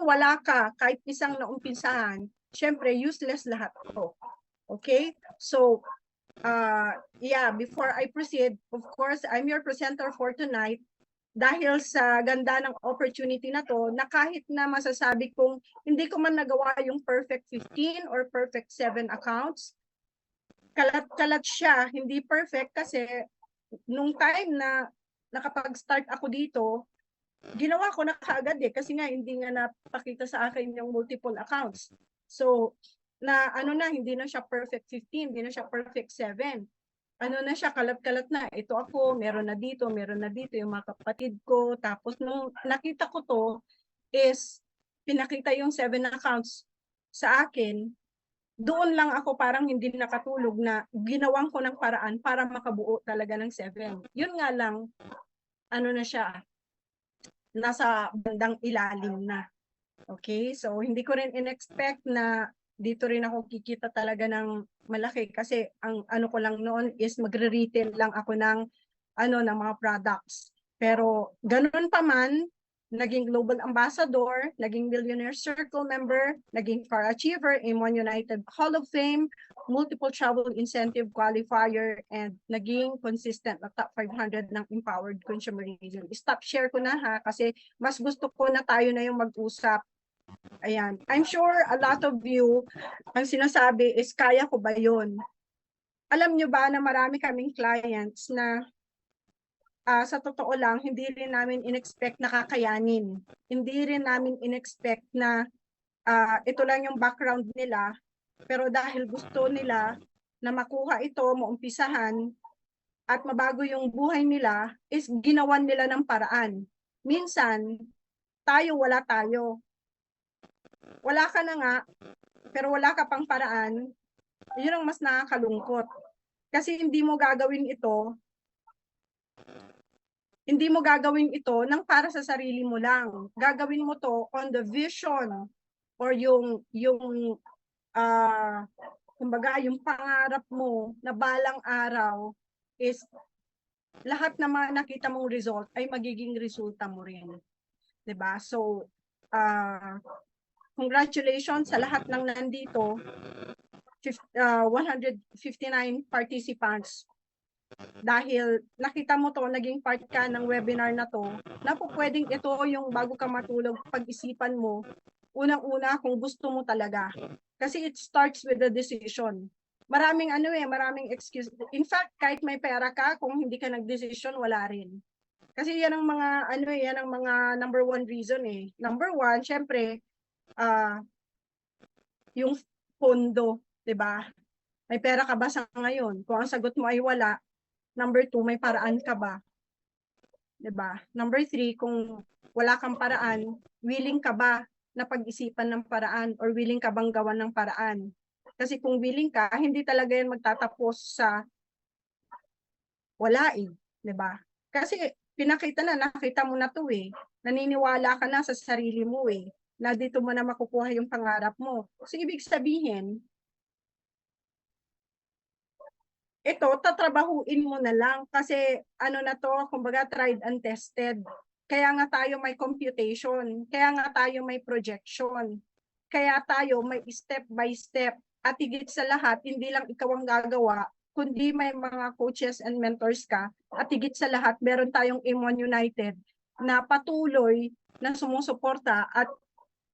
kung wala ka kahit isang naumpisahan, syempre useless lahat to. Okay? So, yeah, before I proceed, of course, I'm your presenter for tonight. Dahil sa ganda ng opportunity na to, na kahit na masasabi kong hindi ko man nagawa yung perfect 15 or perfect 7 accounts, kalat-kalat siya, hindi perfect kasi nung time na nakapag-start ako dito, ginawa ko na kaagad kasi nga hindi nga napakita sa akin yung multiple accounts. So, na ano na, hindi na siya perfect 15, hindi na siya perfect 7. Ano na siya, kalat-kalat na. Ito ako, meron na dito, yung mga kapatid ko. Tapos nung nakita ko to, is pinakita yung 7 accounts sa akin, doon lang ako parang hindi nakatulog na ginawan ko ng paraan para makabuo talaga ng 7. Yun nga lang, ano na siya, nasa bandang ilalim na. Okay? So, hindi ko rin in-expect na dito rin ako kikita talaga ng malaki kasi ang ano ko lang noon is magre-retail lang ako ng ng mga products. Pero ganun pa man, naging global ambassador, naging Millionaire Circle member, naging Far Achiever, M1 United Hall of Fame, multiple travel incentive qualifier, and naging consistent na top 500 ng Empowered Consumerism. Stop share ko na ha, kasi mas gusto ko na tayo na yung mag-usap. Ayan. I'm sure a lot of you, ang sinasabi is, kaya ko ba yun? Alam nyo ba na marami kaming clients na sa totoo lang, hindi rin namin in-expect na kakayanin. Hindi rin namin in-expect na ito lang yung background nila, pero dahil gusto nila na makuha ito, maumpisahan, at mabago yung buhay nila, is ginawan nila ng paraan. Minsan, wala tayo. Wala ka na nga, pero wala ka pang paraan, yun ang mas nakakalungkot. Kasi hindi mo gagawin ito nang para sa sarili mo lang. Gagawin mo to on the vision or kumbaga yung pangarap mo na balang araw is lahat ng mga nakita mong result ay magiging resulta mo rin. 'Di ba? So, congratulations sa lahat ng nandito. 159 participants. Dahil nakita mo to, naging part ka ng webinar na to, na po pwedeng ito yung bago ka matulog, pag-isipan mo, unang-una kung gusto mo talaga. Kasi it starts with the decision. Maraming maraming excuse. In fact, kahit may pera ka, kung hindi ka nag-decision, wala rin. Kasi yan ang mga, yan ang mga number one reason eh. Number one, syempre, yung pondo, 'di ba? May pera ka ba sa ngayon? Kung ang sagot mo ay wala, number 2, may paraan ka ba? 'Di ba? Number 3, kung wala kang paraan, willing ka ba na pag-isipan ng paraan or willing ka bang gawan ng paraan? Kasi kung willing ka, hindi talaga yan magtatapos sa wala eh, 'di ba? Kasi nakita mo na 'to eh. Naniniwala ka na sa sarili mo eh, na dito mo na makukuha yung pangarap mo. So ibig sabihin, ito, tatrabahuin mo na lang kasi na to, kumbaga tried and tested. Kaya nga tayo may computation, kaya nga tayo may projection, kaya tayo may step by step. At higit sa lahat, hindi lang ikaw ang gagawa, kundi may mga coaches and mentors ka. At higit sa lahat, meron tayong M1 United na patuloy na sumusuporta at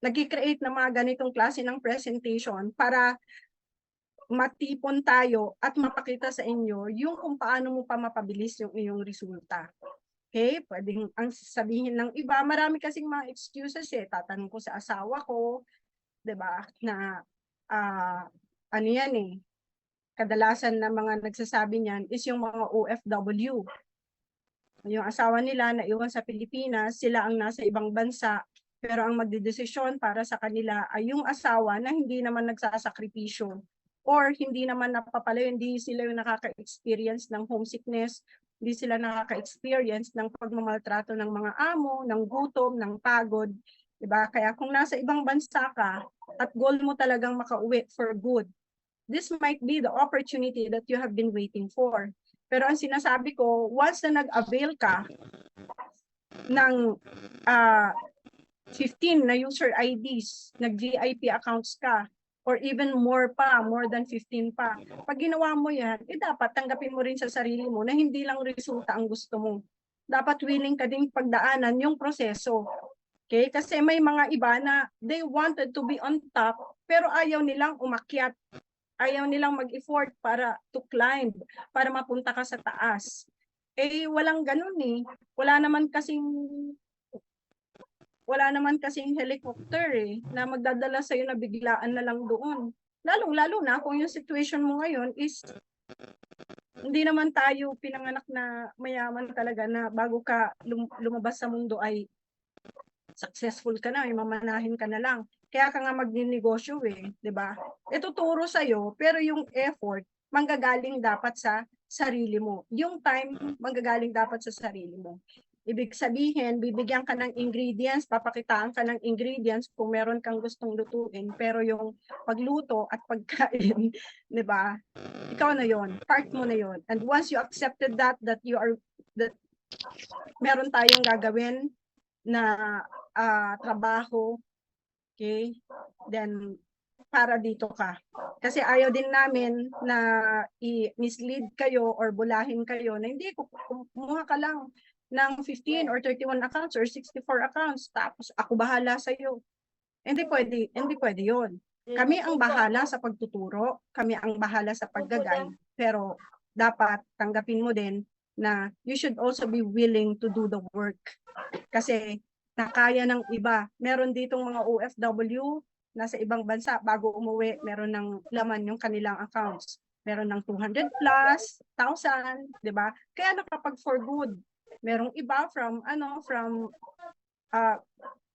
nag-create ng mga ganitong klase ng presentation para matipon tayo at mapakita sa inyo yung kung paano mo pa mapabilis yung iyong resulta. Okay? Pwedeng ang sabihin ng iba, marami kasing mga excuses eh. Tatanong ko sa asawa ko, 'di ba? Na ano yan eh. Kadalasan na mga nagsasabi niyan is yung mga OFW. Yung asawa nila na iwan sa Pilipinas, sila ang nasa ibang bansa, pero ang magdedesisyon para sa kanila ay yung asawa na hindi naman nagsasakripisyo or hindi naman napapalayo, hindi sila yung nakaka-experience ng homesickness, hindi sila nakaka-experience ng pagmamaltrato ng mga amo, ng gutom, ng pagod, 'di ba? Kaya kung nasa ibang bansa ka at goal mo talagang makauwi for good, this might be the opportunity that you have been waiting for. Pero ang sinasabi ko, once na nag-avail ka ng 15 na user IDs, nag-VIP accounts ka, or even more pa, more than 15 pa. Pag ginawa mo yan, dapat tanggapin mo rin sa sarili mo na hindi lang resulta ang gusto mo. Dapat willing ka din pagdaanan yung proseso. Okay? Kasi may mga iba na they wanted to be on top, pero ayaw nilang umakyat. Ayaw nilang mag-effort para to climb, para mapunta ka sa taas. Walang ganun eh. Wala naman kasing helicopter na magdadala sa'yo na biglaan na lang doon. Lalong-lalo na kung yung situation mo ngayon is hindi naman tayo pinanganak na mayaman talaga na bago ka lumabas sa mundo ay successful ka na, may mamanahin ka na lang. Kaya ka nga magninegosyo di ba? Ituturo sa'yo, pero yung effort, manggagaling dapat sa sarili mo. Yung time, manggagaling dapat sa sarili mo. Ibig sabihin, bibigyan ka ng ingredients, papakitaan ka ng ingredients kung meron kang gustong lutuin, pero yung pagluto at pagkain, di ba? Ikaw na yon, part mo na yon. And once you accepted that meron tayong gagawin na trabaho, okay? Then, para dito ka. Kasi ayaw din namin na i-mislead kayo or bulahin kayo na hindi, kumuha ka lang ng 15 or 31 accounts or 64 accounts, tapos ako bahala sa iyo. Hindi pwede yun. Kami ang bahala sa pagtuturo, kami ang bahala sa pagga-guide, pero dapat tanggapin mo din na you should also be willing to do the work. Kasi nakaya ng iba. Meron ditong mga OFW nasa ibang bansa, bago umuwi, meron ng laman yung kanilang accounts. Meron ng 200 plus, 1,000, di ba? Kaya nakapag for good. Merong iba from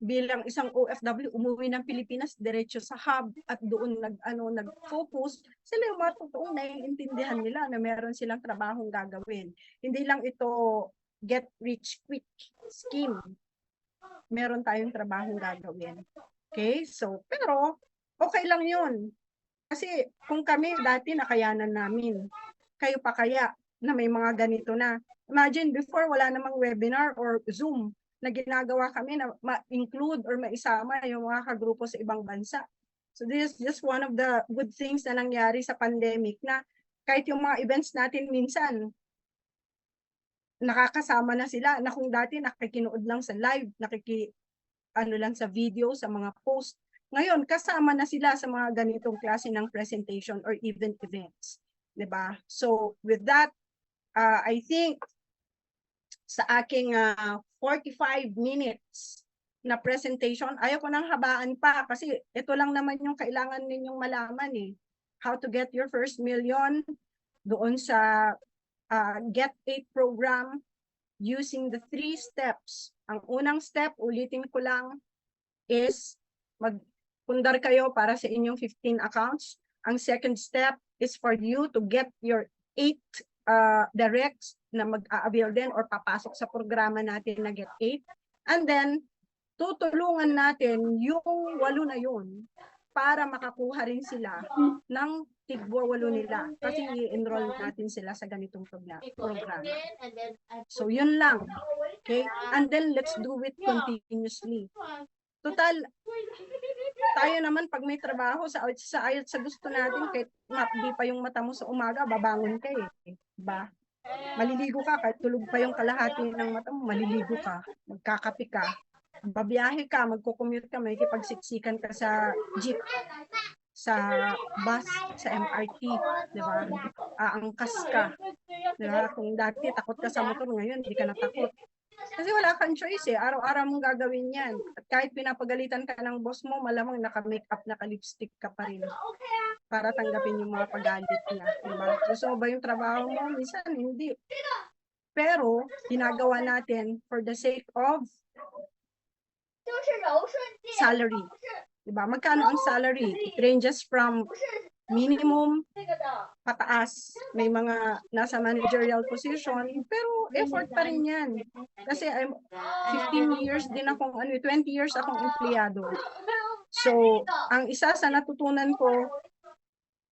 bilang isang OFW, umuwi ng Pilipinas, diretso sa hub at doon nag-focus. Sila yung mga totoong naiintindihan nila na meron silang trabahong gagawin. Hindi lang ito get rich quick scheme. Meron tayong trabahong gagawin. Okay? So, pero okay lang yun. Kasi kung kami dati nakayanan namin, kayo pa kaya na may mga ganito na. Imagine before wala namang webinar or Zoom na ginagawa kami na ma-include or maisama yung mga kagrupo sa ibang bansa. So this is just one of the good things na nangyari sa pandemic na kahit yung mga events natin minsan, nakakasama na sila na kung dati nakikinood lang sa live, lang sa video, sa mga post. Ngayon, kasama na sila sa mga ganitong klase ng presentation or even events. Diba? So with that, I think sa aking 45 minutes na presentation, ayaw ko nang habaan pa kasi ito lang naman yung kailangan ninyong malaman How to get your first million doon sa Get 8 program using the 3 steps. Ang unang step, ulitin ko lang, is magpundar kayo para sa inyong 15 accounts. Ang second step is for you to get your 8 directs na mag-a-avail din or papasok sa programa natin na Get 8. And then, tutulungan natin yung 8 na yun para makakuha rin sila ng tigbo 8 nila kasi i-enroll natin sila sa ganitong program. So, yun lang. Okay? And then, let's do it continuously. Total, tayo naman pag may trabaho sa gusto natin, kahit di pa yung mata mo sa umaga, babangon ka diba? Maliligo ka, kahit tulog pa yung kalahati ng mata mo, maliligo ka, magkakape ka, babiyahe ka, magko-commute ka, makikipagsiksikan ka sa jeep, sa bus, sa MRT, di ba? Aangkas ka, di ba? Kung dati takot ka sa motor, ngayon hindi ka natakot. Kasi wala kang choice araw-araw mong gagawin yan. At kahit pinapagalitan ka ng boss mo, malamang naka-makeup, naka-lipstick ka pa rin para tanggapin yung mga pagalit niya. Diba? Gusto mo ba yung trabaho mo? Minsan, hindi. Pero, ginagawa natin for the sake of salary. Diba? Magkano ang salary? It ranges from minimum pataas. May mga nasa managerial position, pero effort pa rin yan. Kasi 15 years din akong, 20 years akong empleyado. So, ang isa sa natutunan ko,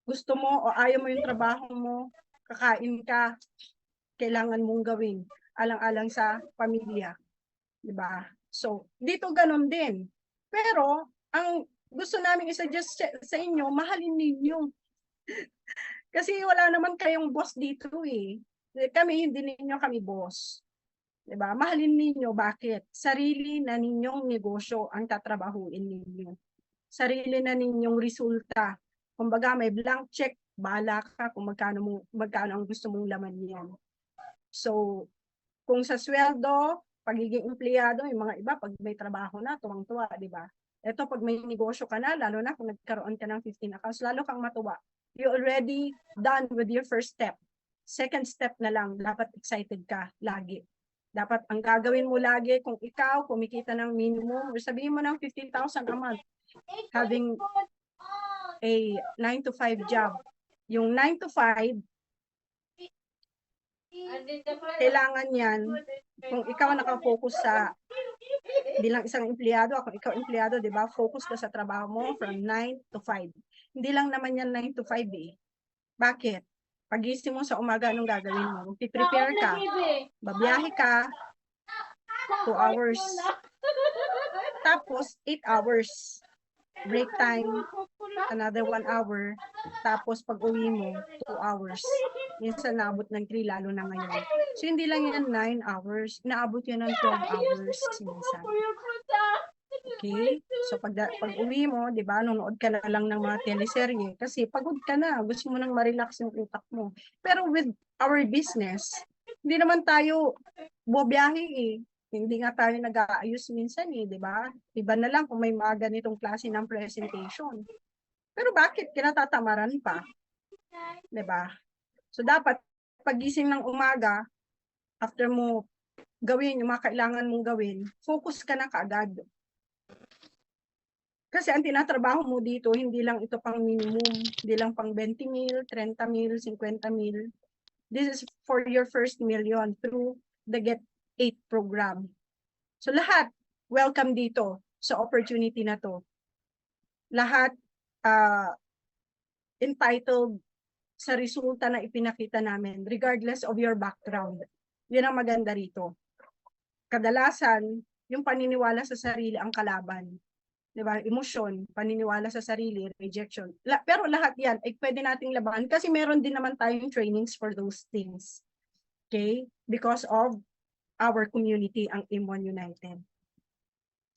gusto mo o ayaw mo yung trabaho mo, kakain ka, kailangan mong gawin. Alang-alang sa pamilya. Diba? So, dito ganun din. Pero, ang gusto namin i-suggest sa inyo, mahalin ninyo. Kasi wala naman kayong boss dito eh. Kami, hindi ninyo kami boss. Diba? Mahalin ninyo. Bakit? Sarili na ninyong negosyo ang tatrabahuin ninyo. Sarili na ninyong resulta. Kumbaga, may blank check, bahala ka kung magkano ang gusto mong laman niyan. So, kung sa sweldo, pagiging empleyado, yung mga iba, pag may trabaho na, tuwang-tuwa, di ba? Ito, pag may negosyo ka na, lalo na kung nagkaroon ka ng 15 accounts, lalo kang matuwa. You already done with your first step. Second step na lang, dapat excited ka lagi. Dapat ang gagawin mo lagi, kung ikaw kumikita ng minimum, or sabihin mo ng 50,000 a month, having a 9 to 5 job. Yung 9 to 5, kailangan yan, kung ikaw nakafocus sa bilang isang empleyado, kung ikaw empleyado, di ba, focus ka sa trabaho mo from 9 to 5. Hindi lang naman yan 9 to 5 eh. Bakit? Pagising mo sa umaga, anong gagawin mo? Prepare ka, babiyahe ka, 2 hours. Tapos, 8 hours. Break time, another 1 hour. Tapos, pag uwi mo, 2 hours. Minsan, naabot ng 3, lalo na ngayon. So, hindi lang yan 9 hours. Naabot yan ng 12 hours minsan. Okay? So, pag uwi mo, di ba, nanonood ka na lang ng mga teleserye kasi pagod ka na, gusto mo nang ma-relax yung utak mo. Pero with our business, hindi naman tayo bubiyahe eh. Hindi nga tayo nag-aayos minsan eh, di ba? Iba na lang kung may mga ganitong klase ng presentation. Pero bakit kinatatamaran pa? Di ba? So, dapat pagising ng umaga, after mo gawin yung mga kailangan mong gawin, focus ka na kaagad. Kasi ang tinatrabaho mo dito, hindi lang ito pang minimum, hindi lang pang 20 mil, 30 mil, 50 mil. This is for your first million through the Get 8 program. So lahat, welcome dito sa opportunity na to. Lahat entitled sa resulta na ipinakita namin, regardless of your background. Yan ang maganda rito. Kadalasan, yung paniniwala sa sarili ang kalaban. Diba? Emosyon, paniniwala sa sarili, rejection. Pero lahat yan ay pwede nating labanan kasi meron din naman tayong trainings for those things. Okay? Because of our community, ang M1 United.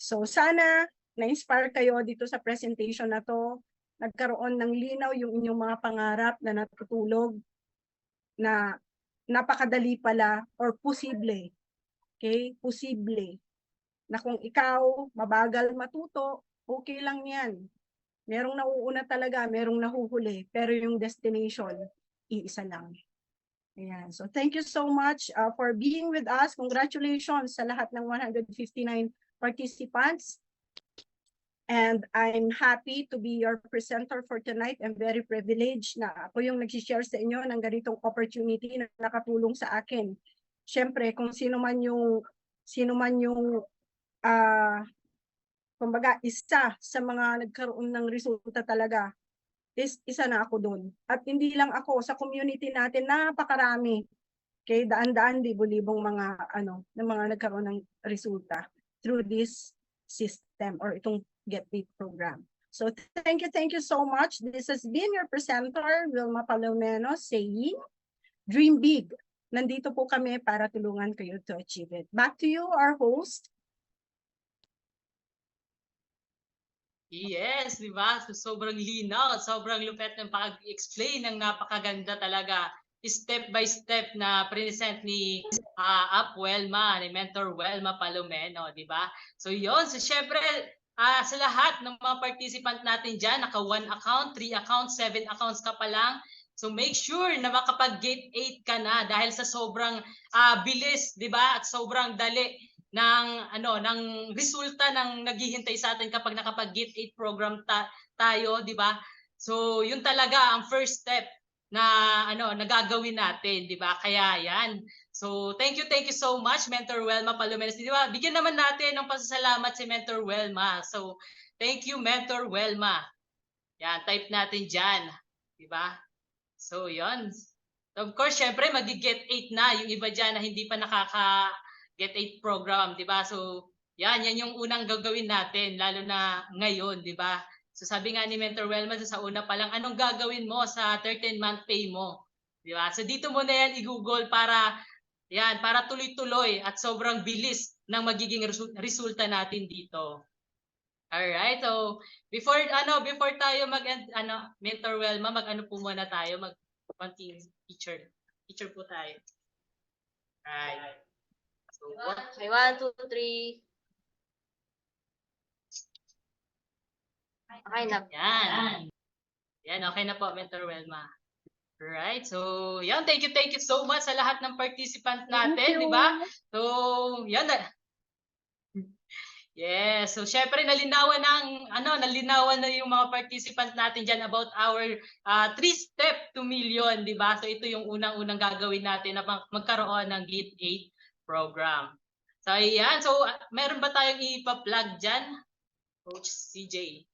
So sana na-inspire kayo dito sa presentation na to. Nagkaroon ng linaw yung inyong mga pangarap na natutulog na napakadali pala or posible. Okay? Posible. Na kung ikaw mabagal matuto, okay lang yan. Merong nauuna talaga, merong nahuhuli, pero yung destination, iisa lang. Ayan. So thank you so much for being with us. Congratulations sa lahat ng 159 participants. And I'm happy to be your presenter for tonight. I'm very privileged na ako yung nag-share sa inyo ng ganitong opportunity na nakatulong sa akin. Siyempre, kung sino man yung kumbaga, isa sa mga nagkaroon ng resulta talaga, isa na ako doon. At hindi lang ako, sa community natin, napakarami. Okay, daan-daan, libo-libong mga, ng mga nagkaroon ng resulta through this system or itong Get It program. So, thank you so much. This has been your presenter, Wilma Palomeno, saying, dream big. Nandito po kami para tulungan kayo to achieve it. Back to you, our host. Yes, di ba? So, sobrang linaw, sobrang lupet ng pag-explain ng napakaganda talaga. Step by step na present ni Welma, ni Mentor Welma Palomeno, di ba? So yon, so syempre sa lahat ng mga participant natin dyan, naka 1 account, 3 accounts, 7 accounts ka pa lang. So make sure na makapag-gate 8 ka na dahil sa sobrang bilis, di ba? At sobrang dali ng resulta ng naghihintay sa atin kapag nakapag-Get 8 program tayo, di ba? So yun talaga ang first step na nagagawin natin, di ba? Kaya yan. So thank you so much Mentor Welma Palomeno, di ba? Bigyan naman natin ng pasasalamat si Mentor Welma. So thank you Mentor Welma. Yan, type natin diyan, di ba? So yon. Of course, syempre magi-Get 8 na yung iba diyan na hindi pa nakaka Get 8 program, di ba? So yan yung unang gagawin natin, lalo na ngayon, di ba? So sabi nga ni Mentor Welma sa una pa lang, anong gagawin mo sa 13-month pay mo? Di ba? So dito mo na yan i-google para tuloy-tuloy at sobrang bilis ng magiging resulta natin dito. Alright, so before tayo Mentor Welma, mag-ano po muna tayo, mag-konting teacher po tayo. Right. So, Okay, 1, 2, 3. Okay na. Yan, okay na po, Mentor Welma. Right, so yan, thank you so much sa lahat ng participant natin, di ba? So, yan. Yes, so syempre nalinawan na yung mga participant natin diyan about our 3-step to million, di ba? So ito yung unang-unang gagawin natin na magkaroon ng GATE 8 program. So ayan, so meron ba tayong ipa-plug diyan? Coach CJ.